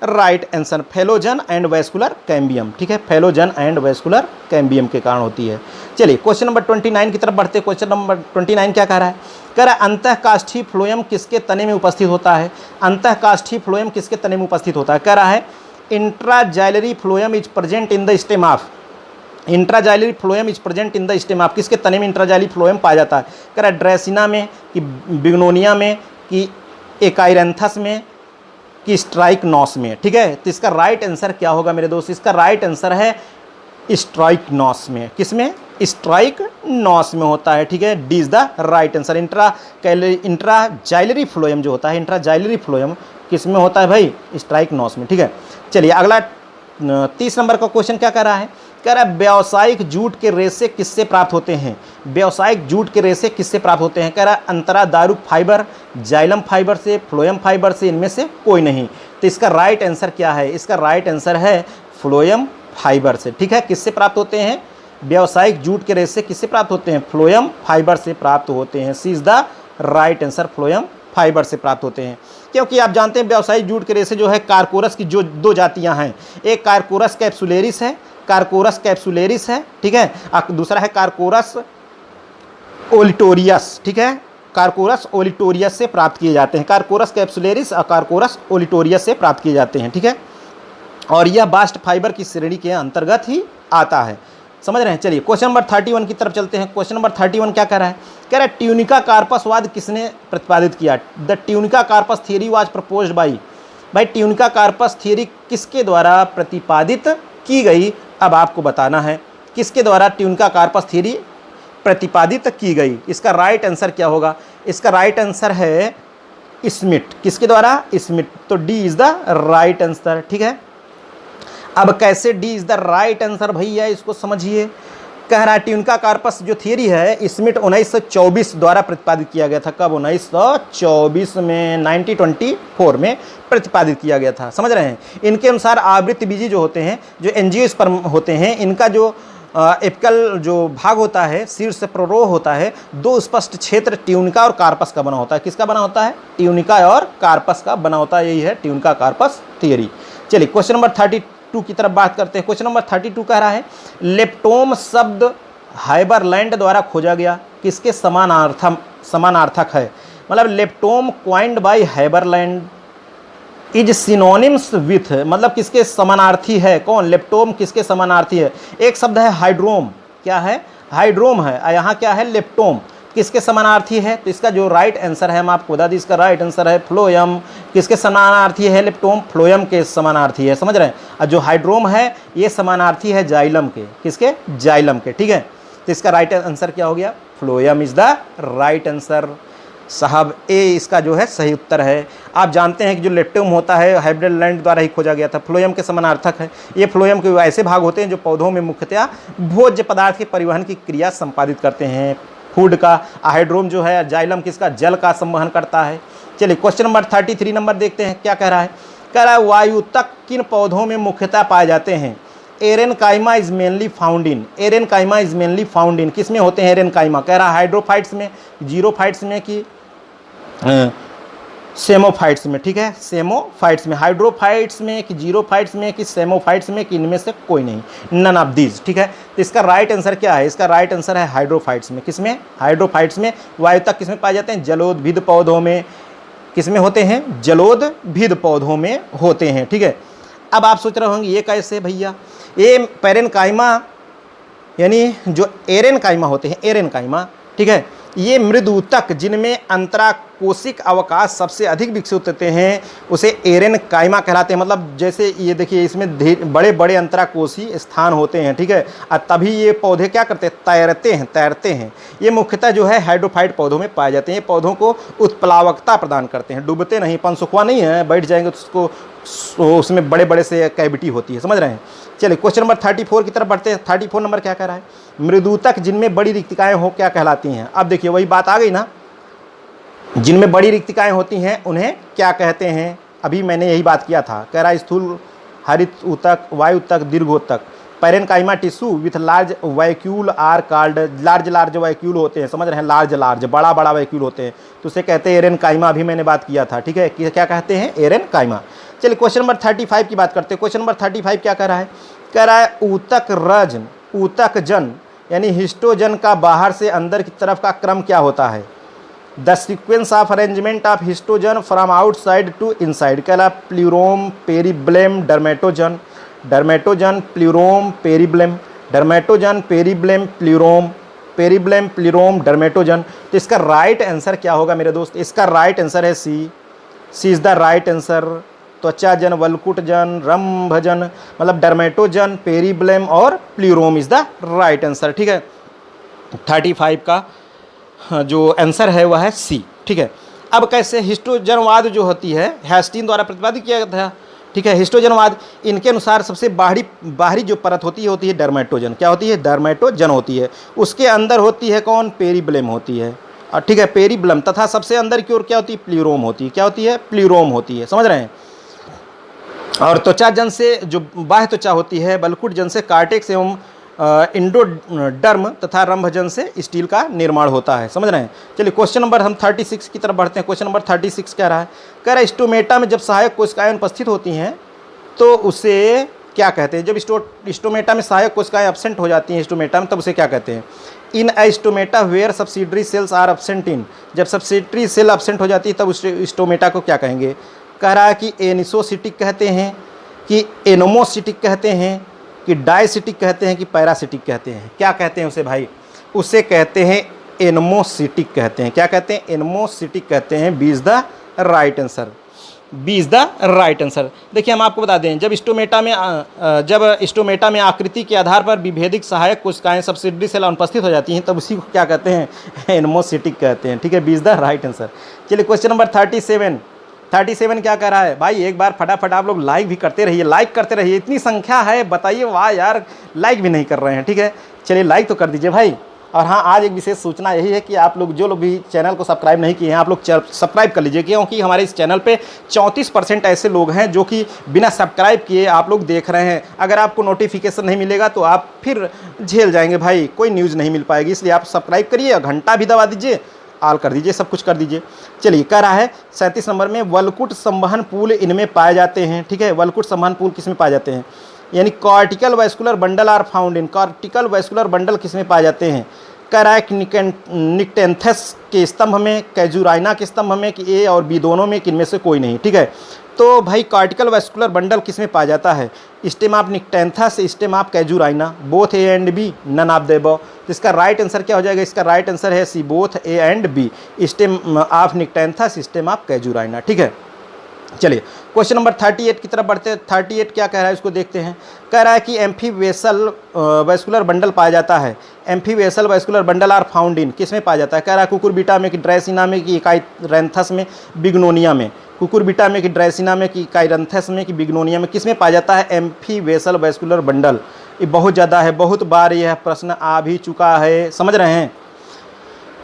right answer, phellogen and vascular cambium, ठीक है, फेलोजन एंड वैस्कुलर कैम्बियम के कारण होती है। चलिए क्वेश्चन नंबर 29 की तरफ बढ़ते हैं। क्वेश्चन नंबर 29 क्या कह रहा है? कह रहा है अंतःकाष्ठीय फ्लोएम किसके तने में उपस्थित होता है? अंतःकाष्ठीय फ्लोएम किसके तने में उपस्थित होता है? कह रहा है intraxylary phloem is present in the stem of, intraxylary phloem is present in the stem of, किसके तने में इंट्राजाइलरी फ्लोएम पाया जाता है? कह रहा है ड्रेसिना में, कि बिग्नोनिया में, कि एकाइरेंथस में, कि स्ट्राइकनॉस में, ठीक है। तो इसका राइट आंसर क्या होगा मेरे दोस्त? इसका राइट आंसर है स्ट्राइकनॉस में। किसमें? स्ट्राइकनॉस में होता है, ठीक है, D is the right answer. Intraxylary phloem जो होता है, इंट्राजाइलरी फ्लोएम किस में होता है भाई? स्ट्राइकनॉस में, ठीक है। चलिए अगला 30 नंबर का क्वेश्चन क्या कह रहा है? कह रहा है व्यावसायिक जूट के रेशे किससे प्राप्त होते हैं? व्यावसायिक जूट के रेशे किससे प्राप्त होते हैं? कह रहा है अंतरादारुक फाइबर, जाइलम फाइबर से, फ्लोएम फाइबर से, इनमें से कोई नहीं। तो इसका राइट आंसर क्या है? इसका राइट आंसर है फ्लोएम फाइबर से, ठीक है। किससे प्राप्त होते हैं? व्यावसायिक जूट के रेशे किससे प्राप्त होते हैं? फ्लोएम फाइबर से प्राप्त होते हैं। C is the right answer, phloem fibre से प्राप्त होते हैं। क्योंकि आप जानते हैं व्यावसायिक जूट के रेशे जो है कारकोरस की जो दो जातियां हैं, एक कारकोरस कैप्सुलेरिस है, कारकोरस कैप्सुलेरिस है, ठीक है, दूसरा है कारकोरस ओलिटोरियस, ठीक है, कार्कोरस ओलिटोरियस से प्राप्त किए जाते हैं। कार्कोरस कैप्सुलेरिस और कार्कोरस ओलिटोरियस से प्राप्त किए जाते हैं, ठीक है। और यह बास्ट फाइबर की श्रेणी के अंतर्गत ही आता है, समझ रहे हैं। चलिए क्वेश्चन नंबर 31 की तरफ चलते हैं। क्वेश्चन नंबर 31 क्या कह रहा है? कह रहा है ट्यूनिका कार्पसवाद किसने प्रतिपादित किया? The tunica corpus theory was proposed by. भाई ट्यूनिका कार्पस थियरी किसके द्वारा प्रतिपादित की गई? अब आपको बताना है किसके द्वारा ट्यूनिका कार्पस थियरी प्रतिपादित की गई। इसका राइट आंसर क्या होगा? इसका राइट आंसर है स्मिट। किसके द्वारा? स्मिट। तो D is the right answer, ठीक है। अब कैसे D is the right answer भैया, इसको समझिए। कह रहा है ट्यूनिका कार्पस जो थियरी है स्मिट 1924 द्वारा प्रतिपादित किया गया था। कब? 1924 में, 1924 में प्रतिपादित किया गया था, समझ रहे हैं। इनके अनुसार आवृत्ति बीजी जो होते हैं, जो एंजियोस्पर्म होते हैं, इनका जो एपिकल जो भाग होता है, शीर्ष प्रोरोह होता है, दो स्पष्ट क्षेत्र ट्यूनिका और कार्पस का बना होता है। किसका बना होता है? ट्यूनिका और कार्पस का बना होता है। यही है ट्यूनिका कार्पस थियरी। चलिए क्वेश्चन नंबर 32 की तरफ बात करते हैं। क्वेश्चन नंबर 32 कह रहा है लेप्टोम शब्द हाइबरलैंड द्वारा खोजा गया, किसके समानार्थक है? मतलब leptome coined by Haberlandt is synonyms with, मतलब किसके समानार्थी है? कौन? लेप्टोम किसके समानार्थी है? एक शब्द है हाइड्रोम। क्या है? हाइड्रोम है। यहाँ क्या है? लेप्टोम। किसके समानार्थी है? तो इसका जो राइट आंसर है, हम आपको बता दें, इसका राइट आंसर है फ्लोयम। किसके समानार्थी है लेप्टोम? फ्लोयम के समानार्थी है, समझ रहे हैं। और जो हाइड्रोम है ये समानार्थी है जाइलम के। किसके? जाइलम के, ठीक है। तो इसका राइट आंसर क्या हो गया? Phloem is the right answer साहब। ए इसका जो है सही उत्तर है। आप जानते हैं कि जो लेप्टोम होता है हाइबरलैंड द्वारा ही खोजा गया था, फ्लोयम के समानार्थक है। ये फ्लोयम के ऐसे भाग होते हैं जो पौधों में मुख्यतः भोज्य पदार्थ के परिवहन की क्रिया संपादित करते हैं, फूड का। हाइड्रोम जो है जाइलम किसका? जल का संवहन करता है। चलिए क्वेश्चन नंबर 33 नंबर देखते हैं क्या कह रहा है। कह रहा है वायुतक किन पौधों में मुख्यतः पाए जाते हैं? Aerenchyma is mainly found in. Aerenchyma is mainly found in किस में होते हैं एरेनकाइमा? कह रहा है हाइड्रोफाइट्स में, जीरोफाइट्स में कि सेमोफाइट्स में, ठीक है। सेमोफाइट्स में, हाइड्रोफाइट्स में कि जीरोफाइट्स में कि सेमोफाइट्स में कि इनमें से कोई नहीं, नन ऑफ दीज, ठीक है। तो इसका राइट आंसर क्या है? इसका राइट आंसर है हाइड्रोफाइट्स में। किसमें? हाइड्रोफाइट्स में। वायुतक किसमें पाए जाते हैं? जलोदभिद पौधों में। किसमें होते हैं? जलोदभिद पौधों में होते हैं, ठीक है। अब आप सोच रहे होंगे ये कैसे भैया? ये पेरेनकाइमा यानी जो एरेनकाइमा होते हैं, एरेनकाइमा, ठीक है, ये मृदूतक जिनमें अंतराकोशिक अवकाश सबसे अधिक विकसित होते हैं उसे एरेनकाइमा कहलाते हैं। मतलब जैसे ये देखिए इसमें बड़े बड़े अंतराकोशीय स्थान होते हैं, ठीक है। और तभी ये पौधे क्या करते हैं? तैरते हैं। ये मुख्यतः जो है हाइड्रोफाइट पौधों में पाए जाते हैं। ये पौधों को उत्प्लावकता प्रदान करते हैं, डूबते नहीं, पनसुखवा नहीं है, बैठ जाएंगे तो उसको उसमें बड़े बड़े से कैविटी होती है, समझ रहे हैं। चलिए क्वेश्चन नंबर 34 की तरफ बढ़ते हैं। 34 नंबर क्या कह रहा है? मृदूतक जिनमें बड़ी रिक्तिकाएं हो क्या कहलाती हैं? अब देखिए वही बात आ गई ना, जिनमें बड़ी रिक्तिकाएं होती हैं उन्हें क्या कहते हैं? अभी मैंने यही बात किया था। कह रहा है स्थूल हरित ऊतक, वायुतक, दीर्घोतक। Parenchyma tissue with large vacuole are called. Large vacuole होते हैं, समझ रहे हैं, लार्ज बड़ा वैक्यूल होते हैं, तो उसे कहते हैं एरेनकाइमा। अभी मैंने बात किया था, ठीक है, कि क्या कहते हैं? एरेनकाइमा। चलिए क्वेश्चन नंबर 35 की बात करते हैं। क्वेश्चन नंबर 35 क्या कह रहा है? कह रहा है ऊतक जन यानी हिस्टोजन का बाहर से अंदर की तरफ का क्रम क्या होता है? The sequence of arrangement of histogen from outside to inside. कह रहा plerome, periblem, dermatogen. Dermatogen, plerome, periblem, dermatogen, periblem, plerome, periblem, plerome, dermatogen. तो इसका राइट आंसर क्या होगा मेरे दोस्त? इसका राइट आंसर है सी। सी इज द राइट आंसर। त्वचाजन, वल्कुटजन, रंभजन, मतलब डर्मेटोजन, पेरिब्लेम और प्ल्यूरोम इज द राइट आंसर, ठीक है। 35 का जो आंसर है वह है सी, ठीक है। अब कैसे हिस्टोजनवाद जो होती है हैस्टीन द्वारा प्रतिपादित किया गया था, ठीक है। हिस्टोजनवाद इनके अनुसार सबसे बाहरी जो परत होती है डर्मेटोजन। क्या होती है? डर्मेटोजन होती है। उसके अंदर होती है कौन? पेरिब्लेम होती है, और ठीक है, पेरिब्लेम। तथा सबसे अंदर की ओर क्या होती है? प्ल्यूरोम होती है। क्या होती है? प्ल्यूरोम होती है, समझ रहे हैं। और त्वचा जन से जो बाह्य त्वचा होती है, बलकुट जन से कार्टेक्स एवं इंडोडर्म तथा रंभजन से स्टील का निर्माण होता है, समझ रहे हैं। चलिए क्वेश्चन नंबर हम 36 की तरफ बढ़ते हैं। क्वेश्चन नंबर 36 कह रहा है? कह रहा है स्टोमेटा में जब सहायक कोशिकाएं अनुपस्थित होती हैं तो उसे क्या कहते हैं? जब स्टोमेटा में सहायक कोशिकाएं एब्सेंट हो जाती हैं स्टोमेटा में, तब उसे क्या कहते हैं? In stomata where subsidiary cells are absent in, जब सब्सिडरी सेल एब्सेंट हो जाती है तब उस स्टोमेटा को क्या कहेंगे? कह रहा है कि एनिसोसिटिक कहते हैं, कि एनोमोसिटिक कहते हैं, कि डायसिटिक कहते हैं, कि पैरासिटिक कहते हैं। क्या कहते हैं उसे भाई? उसे कहते हैं एनोमोसिटिक कहते हैं। क्या कहते हैं? एनोमोसिटिक कहते हैं। B is the right answer. B is the right answer. देखिए हम आपको बता दें, जब स्टोमेटा में आकृति के आधार पर विभेदिक सहायक कोशिकाएं सब्सिडरी सेल अनुपस्थित हो जाती हैं तब उसी को क्या कहते हैं? एनोमोसिटिक कहते हैं। ठीक है, B is the right answer. चलिए क्वेश्चन नंबर 37 क्या कह रहा है भाई? एक बार फटाफट आप लोग लाइक भी करते रहिए, लाइक करते रहिए। इतनी संख्या है, बताइए, वाह यार, लाइक भी नहीं कर रहे हैं। ठीक है, चलिए लाइक तो कर दीजिए भाई। और हाँ, आज एक विशेष सूचना यही है कि आप लोग जो लोग भी चैनल को सब्सक्राइब नहीं किए हैं, आप लोग सब्सक्राइब कर लीजिए, क्योंकि हमारे इस चैनल पे 34% ऐसे लोग हैं जो कि बिना सब्सक्राइब किए आप लोग देख रहे हैं। अगर आपको नोटिफिकेशन नहीं मिलेगा तो आप फिर झेल जाएंगे भाई, कोई न्यूज़ नहीं मिल पाएगी। इसलिए आप सब्सक्राइब करिए, घंटा भी दबा दीजिए, ऑल कर दीजिए, सब कुछ कर दीजिए। चलिए कह रहा है 37 नंबर में, वलकुट संवहन पूल इनमें पाए जाते हैं। ठीक है, वलकुट संवहन पूल किसमें पाए जाते हैं? यानी cortical vascular bundle are found in, cortical vascular bundle किसमें पाए जाते हैं? कह रहा है कि निक्टेंथस के स्तंभ में, कैजुराइना के स्तंभ में, कि ए और बी दोनों में, कि इनमें से कोई नहीं। ठीक है, तो भाई कॉर्टिकल वैस्कुलर बंडल किसमें पाया जाता है? Stem of Nyctanthes, stem of Casuarina, both A and B, none of the above. तो इसका राइट आंसर क्या हो जाएगा? इसका राइट आंसर है C, both A and B, stem of Nyctanthes, stem of Casuarina. ठीक है, चलिए क्वेश्चन नंबर 38 की तरफ बढ़ते हैं। 38 क्या कह रहा है उसको देखते हैं। कह रहा है कि एम्फीवेसल वैस्कुलर बंडल पाया जाता है। Amphivasal vascular bundle are found in, किसमें पाया जाता है? कह रहा है कुकुरबिटा में, कि ड्रायसिना में, कि इकाइरेंथस में, बिग्नोनिया में। कुकुरबिटा में, कि ड्रायसिना में, कि इकाइरेंथस में, कि बिग्नोनिया में, किसमें पाया जाता है एम्फीवेसल वैस्कुलर बंडल? ये बहुत ज़्यादा है, बहुत बार यह प्रश्न आ भी चुका है, समझ रहे हैं?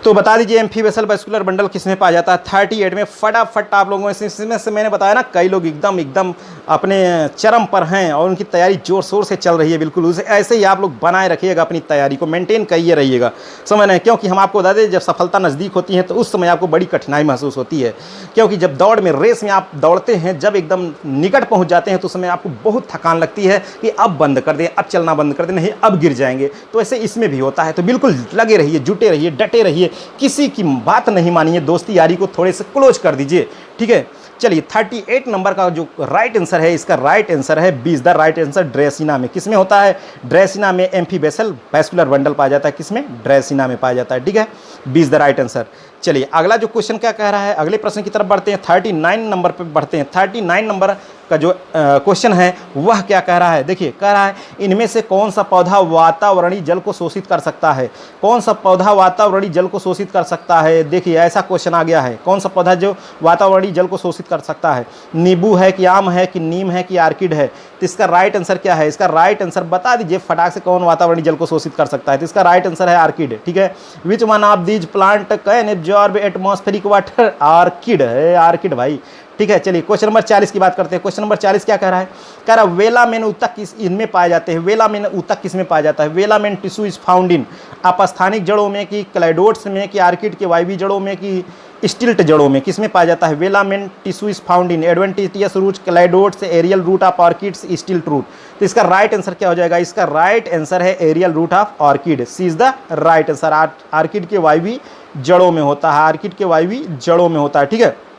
तो बता दीजिए एम्फीवेसल वैस्कुलर बंडल किसमें पाया जाता है? 38 में फटाफट आप लोगों इसमें से मैंने बताया ना, कई लोग एकदम अपने चरम पर हैं और उनकी तैयारी जोर शोर से चल रही है। बिल्कुल उसे ऐसे ही आप लोग बनाए रखिएगा, अपनी तैयारी को मेंटेन करिए रहिएगा, समझ रहे हैं? क्योंकि हम आपको बता दें, जब सफलता नज़दीक होती है तो उस समय आपको बड़ी कठिनाई महसूस होती है, क्योंकि जब दौड़ में, रेस में आप दौड़ते हैं, जब एकदम निकट पहुँच जाते हैं तो उस समय आपको बहुत थकान लगती है कि अब बंद कर दें, अब चलना बंद कर दें, नहीं अब गिर जाएंगे। तो ऐसे इसमें भी होता है। तो बिल्कुल लगे रहिए, जुटे रहिए, डटे रहिए, किसी की बात नहीं मानिए, दोस्ती यारी को थोड़े से क्लोज कर दीजिए। ठीक है, चलिए 38 नंबर का जो राइट आंसर है, इसका राइट आंसर है B is the right answer. Dracaena में, किसमें होता है? ड्रेसिना में एम्फीवेसल वैस्कुलर बंडल पाया जाता है। किसमें? ड्रेसिना में पाया जाता है। ठीक है, B is the right answer. चलिए अगला जो क्वेश्चन क्या कह रहा है, अगले प्रश्न की तरफ बढ़ते हैं। 39 नंबर पे बढ़ते हैं। 39 नंबर का जो क्वेश्चन है वह क्या कह रहा है? देखिए कह रहा है, इनमें से कौन सा पौधा वातावरणीय जल को शोषित कर सकता है? कौन सा पौधा वातावरणीय जल को शोषित कर सकता है? देखिए ऐसा क्वेश्चन आ गया है, कौन सा पौधा जो वातावरणीय जल को शोषित कर सकता है? नींबू है, कि आम है, कि नीम है, कि आर्किड है? तो इसका राइट आंसर क्या है? इसका राइट आंसर बता दीजिए फटाक से, कौन वातावरणीय जल को शोषित कर सकता है? तो इसका राइट आंसर है आर्किड। ठीक है, which one of these plant can absorb atmospheric water? Orchid है, आर्किड भाई। ठीक है, चलिए क्वेश्चन नंबर 40 की बात करते हैं। क्वेश्चन नंबर 40 क्या कह रहा है? कह रहा है वेलामेन ऊतक किस इनमें पाए जाते हैं? वेलामेन ऊतक किसमें पाया जाता है? Velamen tissue is found in अपस्थानिक जड़ों में, कि क्लाइडोट्स में, कि आर्किड के वायवीय जड़ों में, कि स्टिल्ट जड़ों में? किसमें पाया जाता है? Velamen tissue is found in adventitious roots, cladodes, aerial root of orchids, stilt root. तो इसका राइट आंसर क्या हो जाएगा? इसका राइट आंसर है aerial root of orchid. C is the right answer. Orchid के वायवीय जड़ों में होता है, ऑर्किड के वायवीय जड़ों में होता है। ठीक है,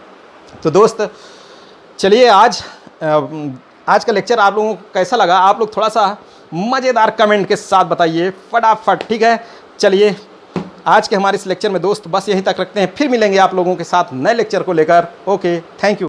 तो दोस्त चलिए आज का लेक्चर आप लोगों को कैसा लगा? आप लोग थोड़ा सा मज़ेदार कमेंट के साथ बताइए फटाफट। ठीक है, चलिए आज के हमारे इस लेक्चर में दोस्त बस यहीं तक रखते हैं, फिर मिलेंगे आप लोगों के साथ नए लेक्चर को लेकर। Okay, thank you.